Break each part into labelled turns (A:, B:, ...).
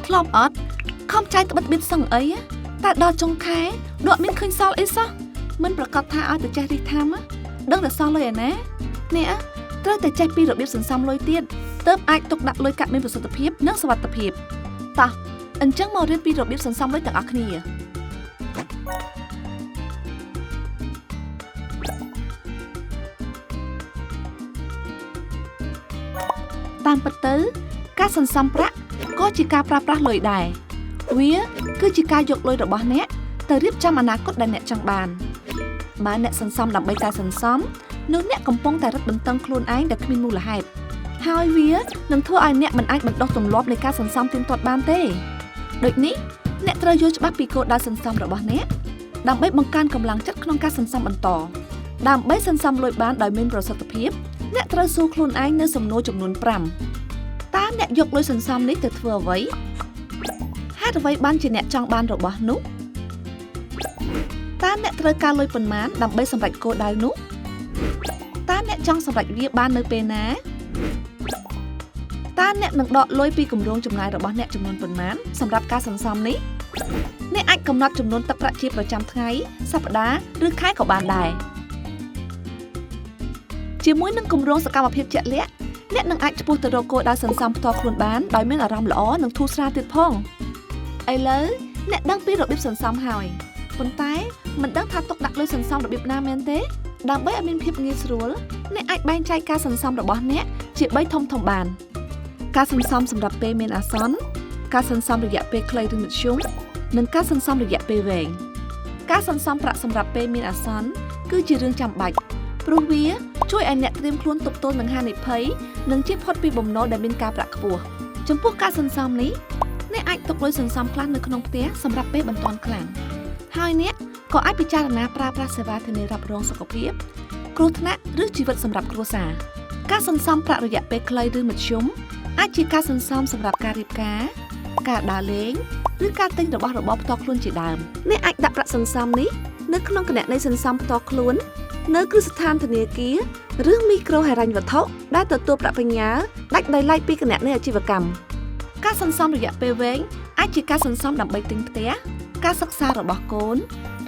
A: ធ្លាប់អត់ខំចាយត្បិតបៀតសឹងអីតែដល់ចុងខែដកមានឃើញសល់អីសោះមិនប្រកាសថាឲ្យតែចេះរីថាមដឹងតែសល់លុយឯណានេះត្រូវតែចេះពីរបៀបសន្សំលុយទៀតទើបអាចទុកដាក់លុយកាក់មានប្រសិទ្ធភាពនិងសុវត្ថិភាពតោះអញ្ចឹងមករៀនពីរបៀបសន្សំលុយទាំងអស់គ្នាតាមពិតទៅការសន្សំប្រាក់ក៏ជាការប្រើប្រាស់លុយដែរវាគឺជាការយកលុយរបស់អ្នកទៅរៀបចំអនាគតដែលអ្នកចង់បានបើអ្នកសន្សំដើម្បីតែសន្សំនោះអ្នកកំពុងតែរឹតបន្តឹងខ្លួនឯងដែលគ្មានមូលហេតុហើយវានឹងធ្វើឲ្យអ្នកមិនអាចបណ្ដុះទម្លាប់នៃការសន្សំទៀងទាត់បានទេដូចនេះអ្នកត្រូវយល់ច្បាស់ពីគោលដៅសន្សំរបស់អ្នកដើម្បីបង្កើនកម្លាំងចិត្តក្នុងការសន្សំបន្តដើម្បីសន្សំលុយបានដោយមានប្រសិទ្ធភាពអ្នកត្រូវសួរខ្លួនឯងនៅសំណួរចំនួន5តើអ្នកយកលុយសន្សំនេះទៅធ្វើអ្វីហេតុអ្វីបានជាអ្នកចង់បានរបស់នោះតើអ្នកត្រូវការលុយប៉ុន្មានដើម្បីសម្រេចគោលដៅនោះតើអ្នកចង់សម្រេចវាបាននៅពេលណាតើអ្នកនឹងដកលុយពីគម្រោងចំណាយរបស់អ្នកចំនួនប៉ុន្មានសម្រាប់ការសន្សំនេះអ្នកអាចកំណត់ចំនួនទឹកប្រាក់ជាប្រចាំថ្ងៃសប្តាហ៍ឬខែក៏បានដែរជាមួយនឹងគម្រោងសកម្មភាពជាក់លាក់អ្នកនឹងអាចឆ្ពោះទៅរកគោលដៅសន្សំផ្ទាល់ខ្លួនបានដោយមានអារម្មណ៍ល្អនិងធូរស្រាលទៀតផងឥឡូវអ្នកដឹងពីរបៀបសន្សំហើយប៉ុន្តែមិនដឹងថាទុកដាក់លុយសន្សំរបៀបណាមែនទេដើម្បីឲ្យមានភាពងាយស្រួលអ្នកអាចបែងចែកការសន្សំរបស់អ្នកជា3ធំៗបានការសន្សំសម្រាប់ពេលមានអាសន្នការសន្សំរយៈពេលខ្លីឬមធ្យមនិងការសន្សំរយៈពេលវែងការសន្សំប្រាក់សម្រាប់ពេលមានអាសន្នគឺជារឿងចាំបាច់ព្រោះវាជួយឲ្យអ្នកត្រៀមខ្លួនទប់ទល់នឹងហានិភ័យនិងជៀសផុតពីបំណុលដែលមានការប្រាក់ខ្ពស់ចំពោះការសន្សំនេះអ្នកអាចទុកលុយសន្សំខ្លះនៅក្នុងផ្ទះសម្រាប់ពេលបន្ទាន់ខ្លាំងហើយអ្នកក៏អាចពិចារណាប្រើប្រាស់សេវាធានារ៉ាប់រងសុខភាពគ្រោះថ្នាក់ឬជីវិតសម្រាប់គ្រួសារការសន្សំប្រាក់រយៈពេលខ្លីឬមធ្យមអាចជាការសន្សំសម្រាប់ការរៀបការដើរលេងឬការទិញរបស់របរផ្ទាល់ខ្លួនជាដើមអ្នកអាចដាក់ប្រាក់សន្សំនេះនៅក្នុងគណនីសន្សំផ្ទាល់ខ្លួននៅគ្រឹះស្ថានធនាគារឬមីក្រូហិរញ្ញវត្ថុដែលទទួលប្រាក់បញ្ញើដាច់ដោយឡែកពីគណនីអាជីវកម្មការសន្សំរយៈពេលវែងអាចជាការសន្សំដើម្បីទិញផ្ទះការសិក្សារបស់កូន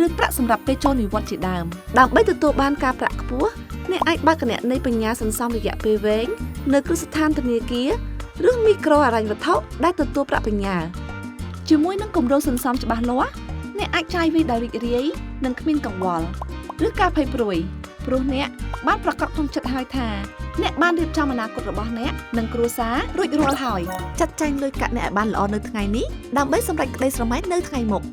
A: ឬប្រាក់សម្រាប់ពេលចូលនិវត្តន៍ជាដើមដើម្បីទទួលបានការប្រាក់ខ្ពស់អ្នកអាចបើកគណនីបញ្ញាសន្សំរយៈពេលវែងនៅគ្រឹះស្ថានធនាគារឬមីក្រូហិរញ្ញវត្ថុដែលទទួលប្រាក់បញ្ញើជាមួយនឹងគម្រោងសន្សំច្បាស់លាស់អ្នកអាចចាយវាយដោយរីករាយនិងគ្មានកង្វល់ឬការភ័យព្រួយព្រោះអ្នកបានប្រកាសក្នុងចិត្តហើយថាអ្នកបានរៀបចំអនាគតរបស់អ្នកនិងគ្រួសាររួចរាល់ហើយចាត់ចែងលុយកាក់អ្នកឲ្យបានល្អនៅថ្ងៃនេះដើម្បីសម្រេចក្តីស្រមៃនៅថ្ងៃមុខ